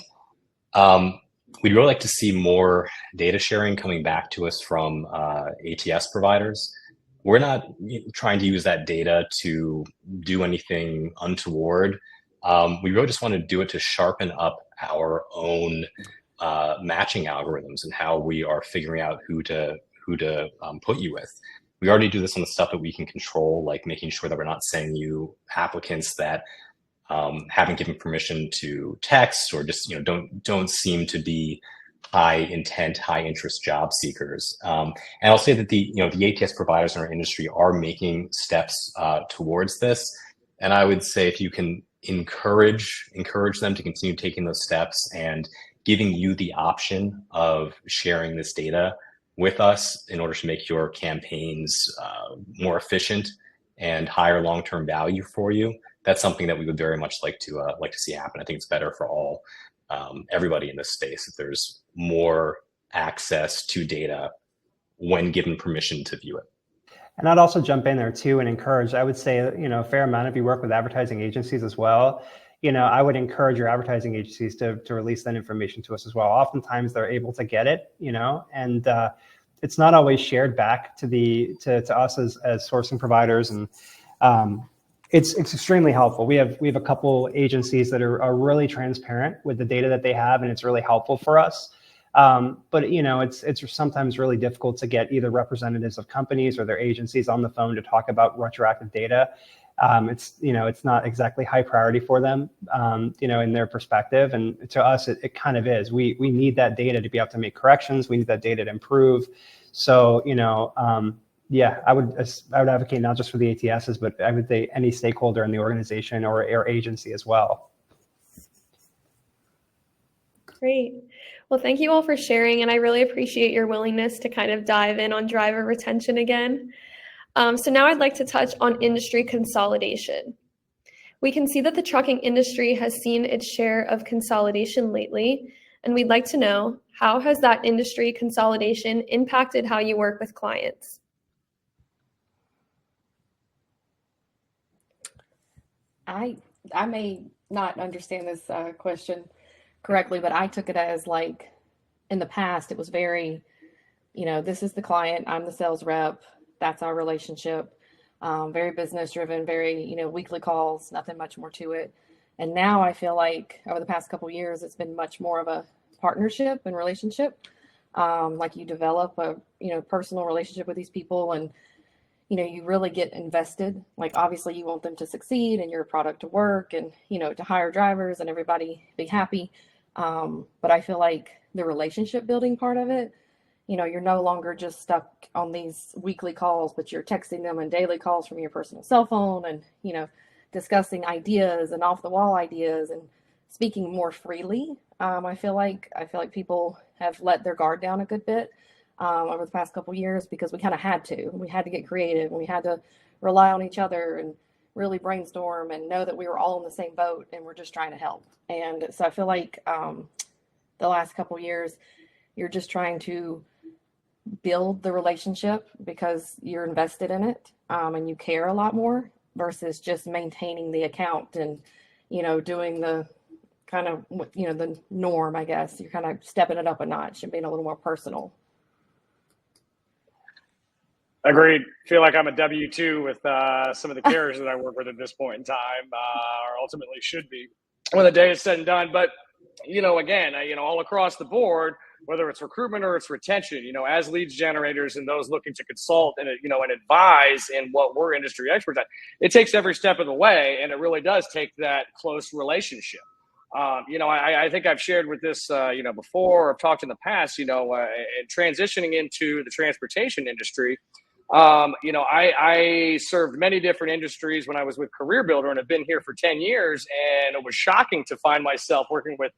we'd really like to see more data sharing coming back to us from ATS providers. We're not trying to use that data to do anything untoward. We really just want to do it to sharpen up our own matching algorithms and how we are figuring out who to put you with. We already do this on the stuff that we can control, like making sure that we're not sending you applicants that haven't given permission to text, or just don't seem to be high intent, high interest job seekers. And I'll say that the ATS providers in our industry are making steps towards this. And I would say if you can encourage them to continue taking those steps and giving you the option of sharing this data with us in order to make your campaigns more efficient and higher long-term value for you, that's something that we would very much like to see happen. I think it's better for all everybody in this space if there's more access to data when given permission to view it. And I'd also jump in there too and encourage, I would say, a fair amount of you work with advertising agencies as well. I would encourage your advertising agencies to release that information to us as well. Oftentimes they're able to get it, and it's not always shared back to us as sourcing providers. And it's extremely helpful. We have a couple agencies that are really transparent with the data that they have, and it's really helpful for us. But it's sometimes really difficult to get either representatives of companies or their agencies on the phone to talk about retroactive data. It's not exactly high priority for them, in their perspective. And to us, it kind of is. We need that data to be able to make corrections. We need that data to improve. So, I would advocate not just for the ATSs, but I would say any stakeholder in the organization or agency as well. Great. Well, thank you all for sharing, and I really appreciate your willingness to kind of dive in on driver retention again. So now I'd like to touch on industry consolidation. We can see that the trucking industry has seen its share of consolidation lately, and we'd like to know, how has that industry consolidation impacted how you work with clients? I may not understand this question correctly, but I took it as like in the past, it was very, this is the client, I'm the sales rep, that's our relationship, very business driven, very, weekly calls, nothing much more to it. And now I feel like over the past couple of years, it's been much more of a partnership and relationship. Like you develop a, personal relationship with these people, and you really get invested. Like obviously you want them to succeed and your product to work and, to hire drivers and everybody be happy. But I feel like the relationship building part of it, you're no longer just stuck on these weekly calls, but you're texting them and daily calls from your personal cell phone and, discussing ideas and off the wall ideas and speaking more freely. I feel like people have let their guard down a good bit over the past couple of years, because we kind of had to. We had to get creative, and we had to rely on each other and really brainstorm and know that we were all in the same boat and we're just trying to help. And so I feel like the last couple of years, you're just trying to build the relationship because you're invested in it, and you care a lot more versus just maintaining the account and, doing the kind of, the norm, I guess. You're kind of stepping it up a notch and being a little more personal. Agreed. Feel like I'm a W-2 with some of the carriers that I work with at this point in time, or ultimately should be when the day is said and done. But, again, all across the board, whether it's recruitment or it's retention, as leads generators and those looking to consult and, and advise in what we're industry experts at, it takes every step of the way, and it really does take that close relationship. I think I've shared with this, before, or I've talked in the past, and transitioning into the transportation industry, I served many different industries when I was with Career Builder and have been here for 10 years. And it was shocking to find myself working with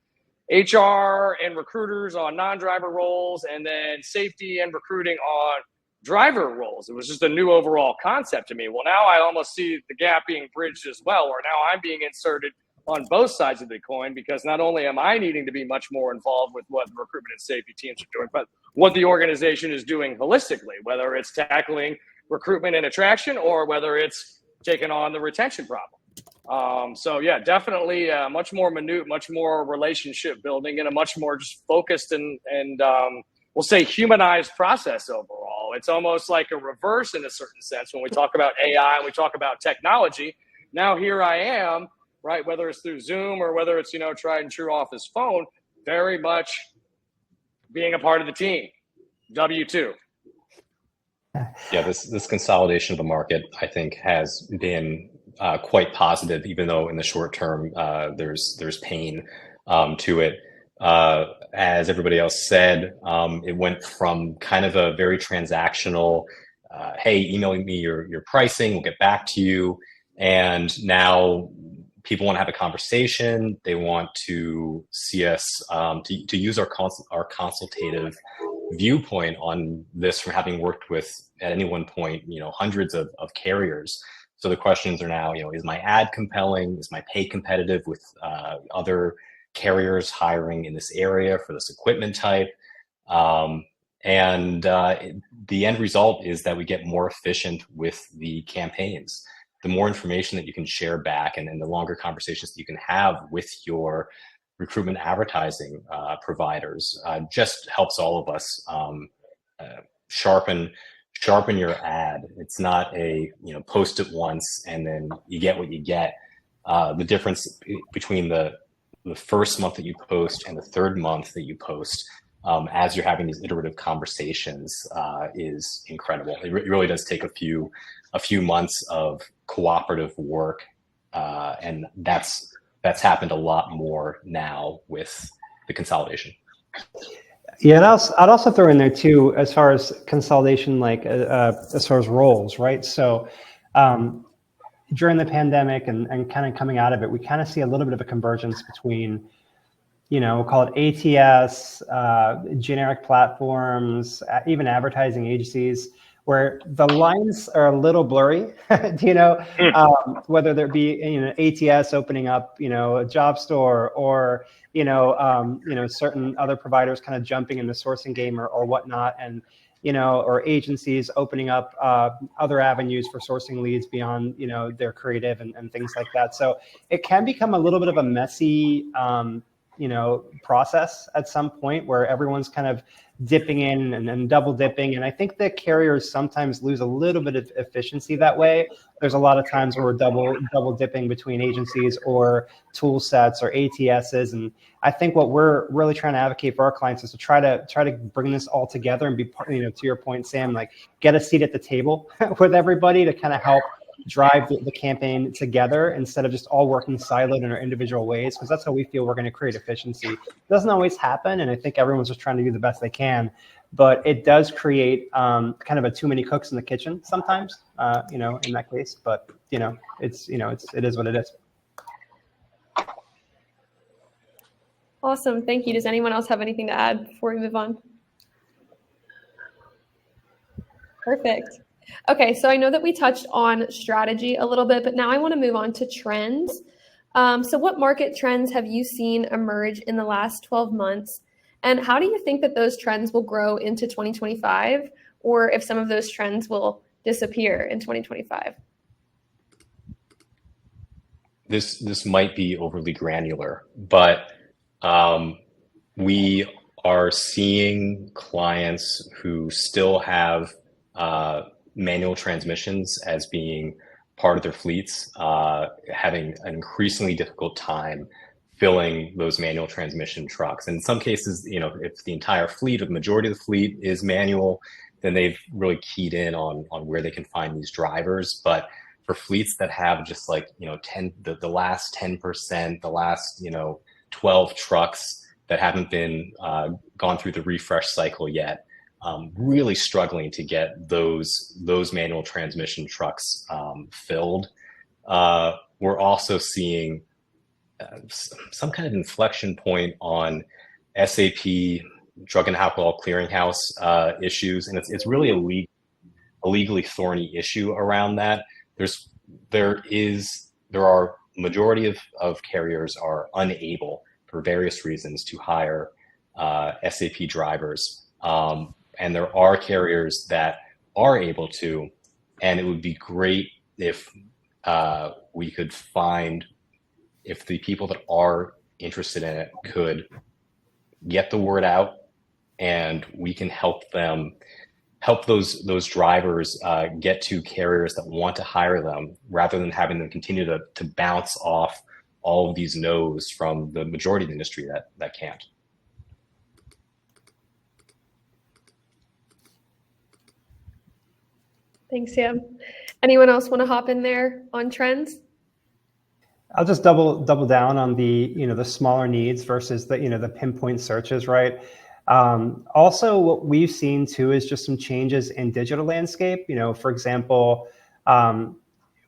HR and recruiters on non-driver roles, and then safety and recruiting on driver roles. It was just a new overall concept to me. Well, now I almost see the gap being bridged as well, where now I'm being inserted on both sides of the coin, because not only am I needing to be much more involved with what the recruitment and safety teams are doing, but what the organization is doing holistically, whether it's tackling recruitment and attraction or whether it's taking on the retention problem. So yeah, definitely much more minute, much more relationship building, and a much more just focused and we'll say humanized process overall. It's almost like a reverse in a certain sense when we talk about AI and we talk about technology. Now here I am, right? Whether it's through Zoom or whether it's, tried and true office phone, very much being a part of the team. W2. Yeah, this consolidation of the market, I think, has been quite positive, even though in the short term there's pain to it. As everybody else said, it went from kind of a very transactional, hey, email me your pricing, we'll get back to you, and now people want to have a conversation. They want to see us to use our consultative viewpoint on this, from having worked with, at any one point, hundreds of carriers. So the questions are now, is my ad compelling? Is my pay competitive with other carriers hiring in this area for this equipment type? And the end result is that we get more efficient with the campaigns. The more information that you can share back, and the longer conversations that you can have with your recruitment advertising providers, just helps all of us sharpen your ad. It's not a post it once and then you get what you get. The difference between the first month that you post and the third month that you post, as you're having these iterative conversations, is incredible. It really does take a few months of cooperative work, and that's happened a lot more now with the consolidation. Yeah, and I'd also throw in there too, as far as consolidation, like as far as roles, right? So during the pandemic and kind of coming out of it, we kind of see a little bit of a convergence between, we'll call it ATS, generic platforms, even advertising agencies, where the lines are a little blurry, whether there be, ATS opening up, a job store, or, certain other providers kind of jumping in the sourcing game or whatnot, and, or agencies opening up other avenues for sourcing leads beyond, their creative and things like that. So it can become a little bit of a messy, process at some point, where everyone's kind of dipping in and double dipping. And I think that carriers sometimes lose a little bit of efficiency that way. There's a lot of times where we're double dipping between agencies or tool sets or ATSs. And I think what we're really trying to advocate for our clients is to try to bring this all together and be part, to your point, Sam, like get a seat at the table with everybody to kind of help drive the campaign together, instead of just all working siloed in our individual ways, because that's how we feel we're going to create efficiency. It doesn't always happen, and I think everyone's just trying to do the best they can, but it does create kind of a too many cooks in the kitchen sometimes, in that case. But it is what it is. Awesome, thank you. Does anyone else have anything to add before we move on? Perfect. Okay, so I know that we touched on strategy a little bit, but now I want to move on to trends. So what market trends have you seen emerge in the last 12 months? And how do you think that those trends will grow into 2025, or if some of those trends will disappear in 2025? This might be overly granular, but we are seeing clients who still have manual transmissions as being part of their fleets, having an increasingly difficult time filling those manual transmission trucks. And in some cases, if the entire fleet, or the majority of the fleet is manual, then they've really keyed in on where they can find these drivers. But for fleets that have just like, the last 10%, the last, 12 trucks that haven't been gone through the refresh cycle yet, really struggling to get those manual transmission trucks filled. We're also seeing some kind of inflection point on SAP, Drug and Alcohol Clearinghouse issues, and it's really a legally thorny issue around that. There are majority of carriers are unable for various reasons to hire SAP drivers, and there are carriers that are able to, and it would be great if we could find, if the people that are interested in it could get the word out, and we can help those drivers get to carriers that want to hire them, rather than having them continue to bounce off all of these no's from the majority of the industry that can't. Thanks, Sam. Anyone else want to hop in there on trends? I'll just double down on the smaller needs versus the pinpoint searches, right? Also, what we've seen too is just some changes in digital landscape. For example,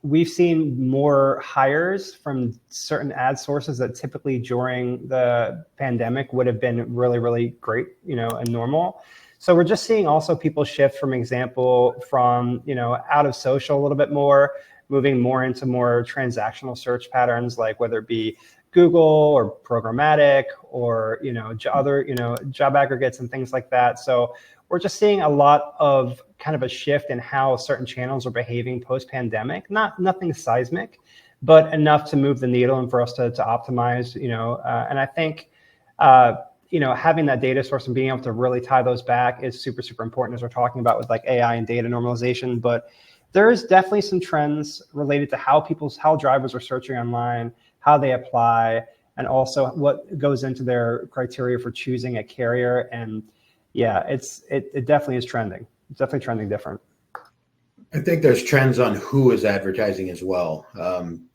we've seen more hires from certain ad sources that typically during the pandemic would have been really, really great, and normal. So we're just seeing also people shift from out of social a little bit more, moving more into more transactional search patterns, like whether it be Google or programmatic or other job aggregates and things like that. So we're just seeing a lot of kind of a shift in how certain channels are behaving post-pandemic. Nothing seismic, but enough to move the needle and for us to optimize. And I think having that data source and being able to really tie those back is super, super important, as we're talking about with like AI and data normalization. But there is definitely some trends related to how drivers are searching online, how they apply, and also what goes into their criteria for choosing a carrier. And yeah, it definitely is trending. It's definitely trending different. I think there's trends on who is advertising as well.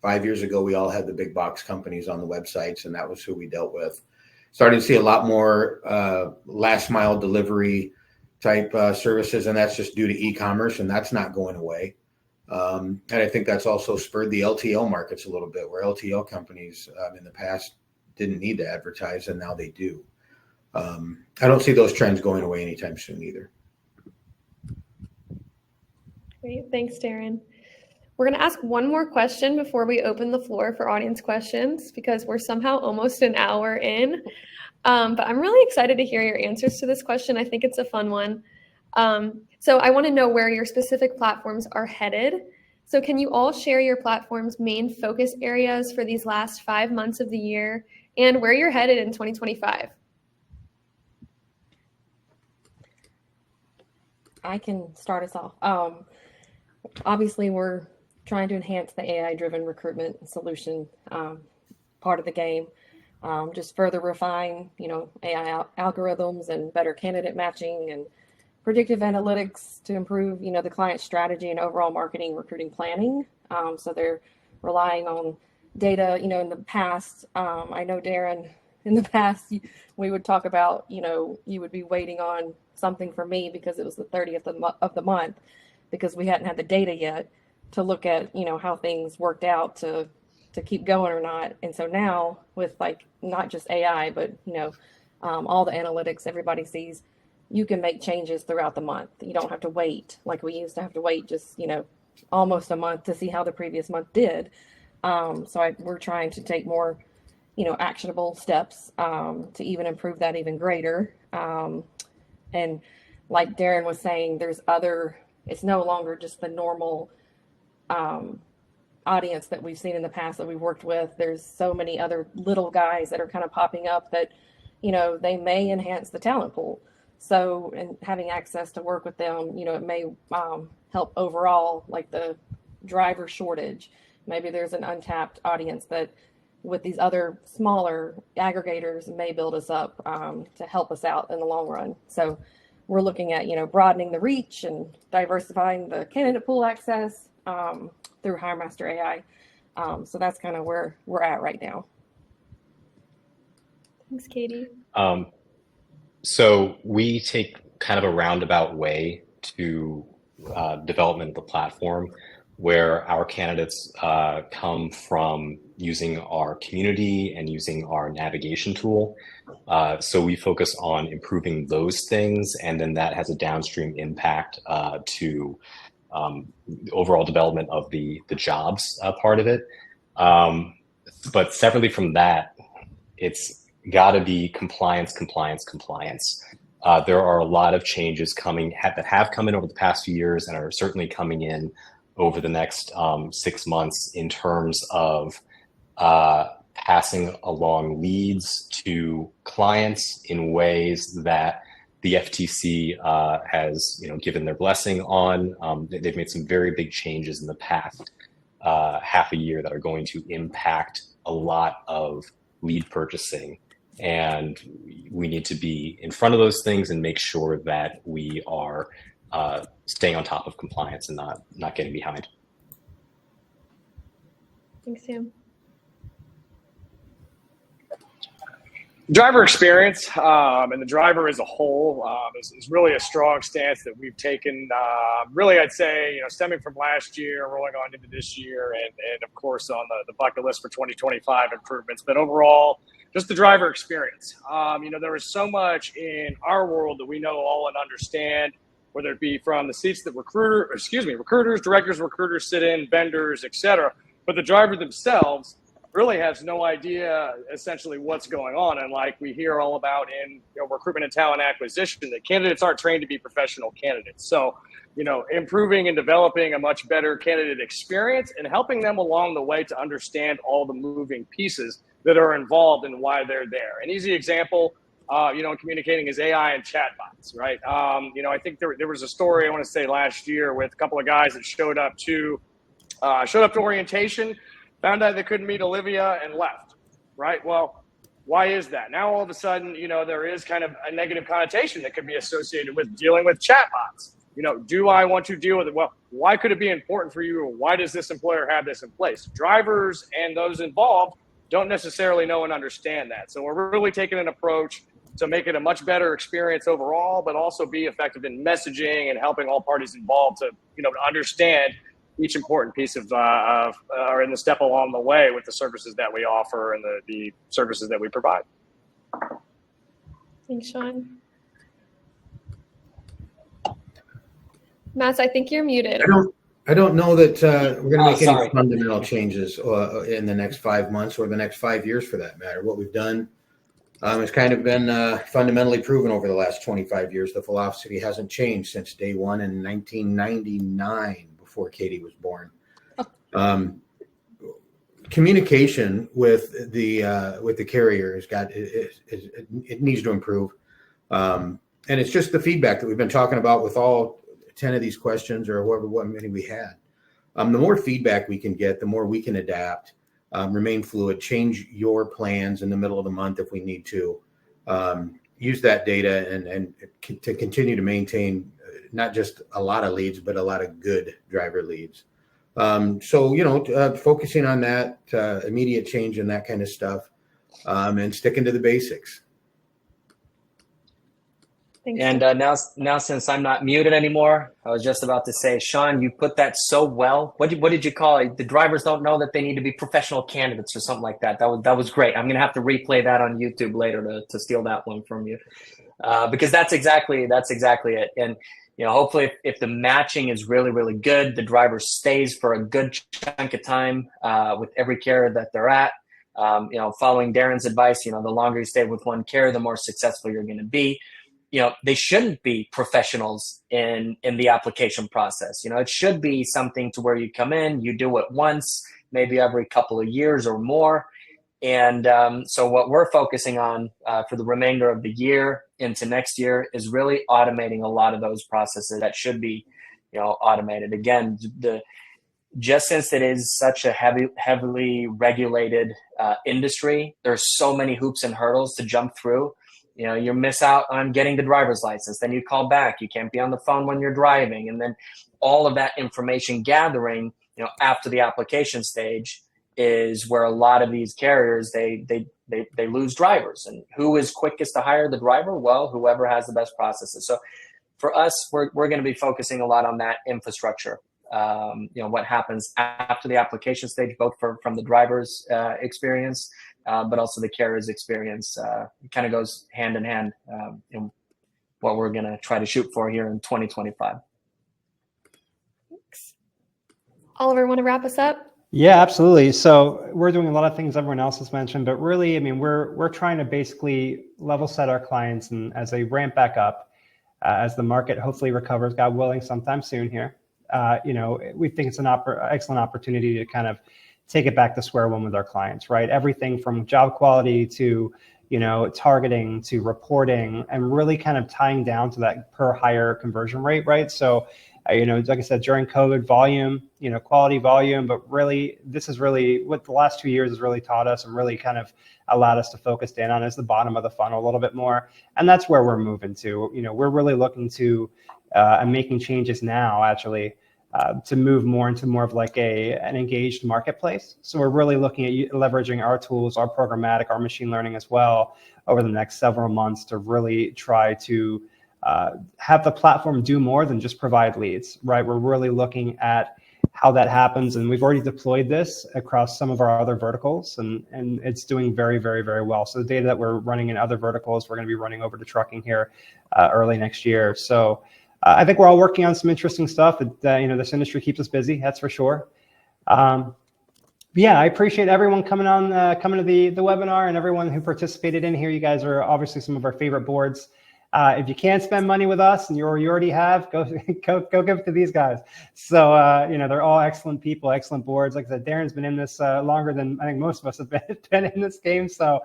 5 years ago, we all had the big box companies on the websites, and that was who we dealt with. Starting to see a lot more last mile delivery type services, and that's just due to e-commerce, and that's not going away. And I think that's also spurred the LTL markets a little bit, where LTL companies in the past didn't need to advertise, and now they do. I don't see those trends going away anytime soon either. Great. Thanks, Darin. We're going to ask one more question before we open the floor for audience questions, because we're somehow almost an hour in. But I'm really excited to hear your answers to this question. I think it's a fun one. So I want to know where your specific platforms are headed. So can you all share your platform's main focus areas for these last 5 months of the year and where you're headed in 2025? I can start us off. Obviously, we're trying to enhance the AI-driven recruitment solution part of the game. Just further refine, AI algorithms and better candidate matching and predictive analytics to improve, the client strategy and overall marketing recruiting planning. So they're relying on data. In the past, I know, Darin, in the past, we would talk about, you would be waiting on something for me because it was the 30th of the month, because we hadn't had the data yet to look at, how things worked out to keep going or not. And so now with not just AI, but, all the analytics everybody sees, you can make changes throughout the month. You don't have to wait like we used to have to wait just, almost a month to see how the previous month did. We're trying to take more, actionable steps to even improve that even greater. And like Darin was saying, it's no longer just the normal audience that we've seen in the past that we've worked with. There's so many other little guys that are kind of popping up that, they may enhance the talent pool. So, and having access to work with them, it may help overall, like the driver shortage. Maybe there's an untapped audience that with these other smaller aggregators may build us up to help us out in the long run. So we're looking at, broadening the reach and diversifying the candidate pool access through Hiremaster AI. So that's kind of where we're at right now. Thanks, Katie. So we take kind of a roundabout way to development of the platform, where our candidates come from using our community and using our navigation tool. So we focus on improving those things, and then that has a downstream impact to the overall development of the jobs part of it. But separately from that, it's got to be compliance. There are a lot of changes that have come in over the past few years and are certainly coming in over the next 6 months in terms of passing along leads to clients in ways that the FTC has, given their blessing on. They've made some very big changes in the past half a year that are going to impact a lot of lead purchasing. And we need to be in front of those things and make sure that we are staying on top of compliance and not getting behind. Thanks, Sam. Driver experience and the driver as a whole is really a strong stance that we've taken. Really, I'd say, stemming from last year, rolling on into this year, and of course on the bucket list for 2025 improvements. But overall, just the driver experience. There is so much in our world that we know all and understand, whether it be from the seats that recruiters, directors, recruiters sit in, vendors, etc. But the driver themselves really has no idea essentially what's going on. And like we hear all about in recruitment and talent acquisition, that candidates aren't trained to be professional candidates. So, improving and developing a much better candidate experience and helping them along the way to understand all the moving pieces that are involved and why they're there. An easy example, in communicating is AI and chatbots, right? I think there was a story, I want to say last year, with a couple of guys that showed up to orientation, found out they couldn't meet Olivia and left, right? Well, why is that? Now, all of a sudden, there is kind of a negative connotation that could be associated with dealing with chatbots. Do I want to deal with it? Well, why could it be important for you? Or why does this employer have this in place? Drivers and those involved don't necessarily know and understand that. So we're really taking an approach to make it a much better experience overall, but also be effective in messaging and helping all parties involved to, to understand each important piece or in the step along the way with the services that we offer and the services that we provide. Thanks, Sean. Matt, I think you're muted. I don't know that we're going to make any Sorry. fundamental changes in the next 5 months or the next 5 years for that matter. What we've done has kind of been fundamentally proven over the last 25 years. The philosophy hasn't changed since day one in 1999. Before Katie was born. Communication with the carrier it needs to improve, and it's just the feedback that we've been talking about with all 10 of these questions or what many we had. The more feedback we can get, the more we can adapt, remain fluid, change your plans in the middle of the month if we need to, use that data and to continue to maintain not just a lot of leads, but a lot of good driver leads. Focusing on that immediate change and that kind of stuff, and sticking to the basics. Thanks. And now since I'm not muted anymore, I was just about to say, Sean, you put that so well. What did you call it? The drivers don't know that they need to be professional candidates or something like that. That was great. I'm going to have to replay that on YouTube later to steal that one from you, because that's exactly it. And hopefully if the matching is really, really good, the driver stays for a good chunk of time with every carrier that they're at. Following Darin's advice, the longer you stay with one carrier, the more successful you're going to be. They shouldn't be professionals in the application process. It should be something to where you come in, you do it once, maybe every couple of years or more. And so what we're focusing on for the remainder of the year into next year is really automating a lot of those processes that should be, automated. Again, just since it is such a heavily regulated industry, there's so many hoops and hurdles to jump through. You miss out on getting the driver's license. Then you call back. You can't be on the phone when you're driving. And then all of that information gathering, after the application stage is where a lot of these carriers, they they lose drivers. And who is quickest to hire the driver? Well, whoever has the best processes. So for us, we're going to be focusing a lot on that infrastructure. What happens after the application stage, both from the driver's experience, but also the carrier's experience. It kind of goes hand in hand in what we're going to try to shoot for here in 2025. Thanks. Oliver, want to wrap us up? Yeah, absolutely. So we're doing a lot of things everyone else has mentioned, but really, I mean, we're trying to basically level set our clients, and as they ramp back up, as the market hopefully recovers, God willing, sometime soon here. We think it's an excellent opportunity to kind of take it back to square one with our clients, right? Everything from job quality to, targeting to reporting, and really kind of tying down to that per hire conversion rate, right? So, like I said, during COVID, volume, quality volume, but really, this is really what the last 2 years has really taught us and really kind of allowed us to focus in on is the bottom of the funnel a little bit more. And that's where we're moving to. We're really looking to and making changes now, actually, to move more into more of like an engaged marketplace. So we're really looking at leveraging our tools, our programmatic, our machine learning as well over the next several months to really try to have the platform do more than just provide leads, right? We're really looking at how that happens. And we've already deployed this across some of our other verticals, and it's doing very, very, very well. So the data that we're running in other verticals, we're going to be running over to trucking here early next year. So I think we're all working on some interesting stuff that, this industry keeps us busy, that's for sure. Yeah, I appreciate everyone coming to the webinar, and everyone who participated in here. You guys are obviously some of our favorite boards. If you can't spend money with us and you already have, go give it to these guys. So, they're all excellent people, excellent boards. Like I said, Darin's been in this longer than I think most of us have been in this game. So,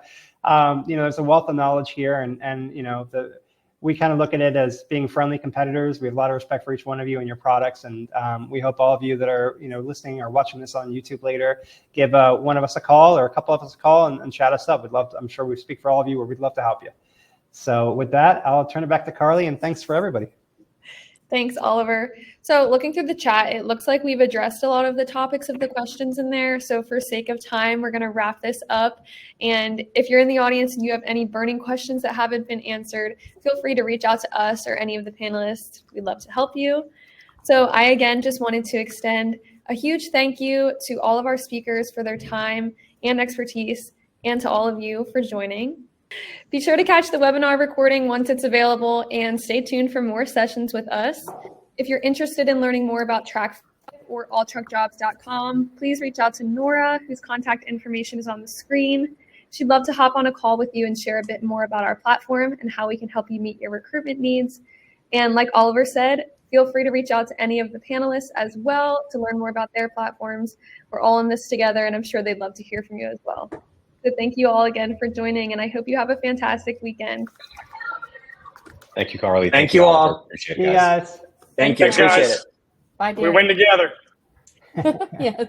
there's a wealth of knowledge here, and we kind of look at it as being friendly competitors. We have a lot of respect for each one of you and your products. And we hope all of you that are, listening or watching this on YouTube later, give one of us a call or a couple of us a call and chat us up. I'm sure we speak for all of you, or we'd love to help you. So with that, I'll turn it back to Carly, and thanks for everybody. Thanks, Oliver. So looking through the chat, it looks like we've addressed a lot of the topics of the questions in there. So for sake of time, we're going to wrap this up. And if you're in the audience and you have any burning questions that haven't been answered, feel free to reach out to us or any of the panelists. We'd love to help you. So I, again, just wanted to extend a huge thank you to all of our speakers for their time and expertise, and to all of you for joining. Be sure to catch the webinar recording once it's available, and stay tuned for more sessions with us. If you're interested in learning more about Track or alltruckjobs.com, please reach out to Nora, whose contact information is on the screen. She'd love to hop on a call with you and share a bit more about our platform and how we can help you meet your recruitment needs. And like Oliver said, feel free to reach out to any of the panelists as well to learn more about their platforms. We're all in this together, and I'm sure they'd love to hear from you as well. So thank you all again for joining, and I hope you have a fantastic weekend. Thank you, Carly. Thank you all. Appreciate it, guys. Thank you. Thanks, Appreciate guys. it. Bye, We win together. Yes.